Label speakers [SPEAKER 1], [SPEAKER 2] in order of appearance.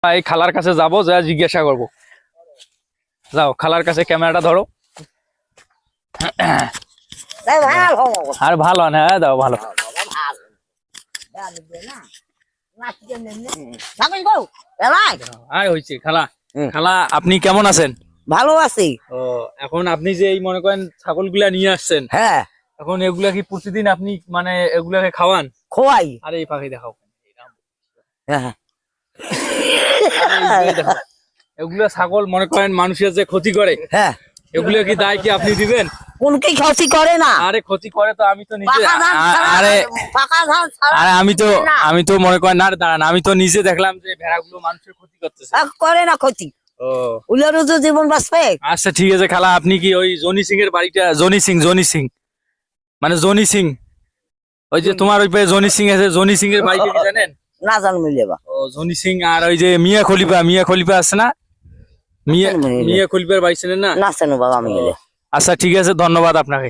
[SPEAKER 1] এই খালার কাছে যাবো, যা জিজ্ঞাসা করবো। যাও খালার কাছে ক্যামেরাটা ধরো। আর ভালো না, দাও ভালো। আর হয়েছে খালা, খালা আপনি কেমন আছেন?
[SPEAKER 2] ভালো আছি।
[SPEAKER 1] ও এখন আপনি যে এই মনে করেন ছাগলগুলা নিয়ে আসছেন,
[SPEAKER 2] হ্যাঁ
[SPEAKER 1] এখন এগুলা কি প্রতিদিন আপনি মানে এগুলাকে খাওয়ান?
[SPEAKER 2] খোয়াই।
[SPEAKER 1] আরে এই পাখি দেখাও।
[SPEAKER 2] হ্যাঁ
[SPEAKER 1] এগুলা ছাগল মনে করেন মানুষের যে ক্ষতি করে,
[SPEAKER 2] হ্যাঁ
[SPEAKER 1] এগুলো কি দায় কি আপনি দিবেন?
[SPEAKER 2] কোন কি ক্ষতি করে না?
[SPEAKER 1] আরে ক্ষতি করে তো আমি তো নিজে,
[SPEAKER 2] পাকা ধান ছাড়া-
[SPEAKER 1] আরে
[SPEAKER 2] পাকা ধান ছাড়া
[SPEAKER 1] আরে
[SPEAKER 2] না।
[SPEAKER 1] আমি তো মনে করেন না, দাঁড়ান, আমি তো নিজে দেখলাম যে ভেড়াগুলো মানুষের ক্ষতি করতেছে।
[SPEAKER 2] করে না ক্ষতি,
[SPEAKER 1] ও
[SPEAKER 2] উলারও তো জীবন বাঁচবে।
[SPEAKER 1] আচ্ছা ঠিক আছে খালা, আপনি কি ওই জনি সিং এর বাড়িটা, জনি সিং মানে জনি সিং, ওই যে তোমার ওই জনি সিং আছে, জনি সিং এর বাড়িটা কি জানেন?
[SPEAKER 2] না জানো মিলে বা
[SPEAKER 1] ও জনি সিং আর ওই যে মিয়া খলিফা আছে না, মিয়া খলিফার বাড়ি ছিলেন না?
[SPEAKER 2] না জানো বাবা আমি গেলে।
[SPEAKER 1] আচ্ছা ঠিক আছে, ধন্যবাদ আপনাকে।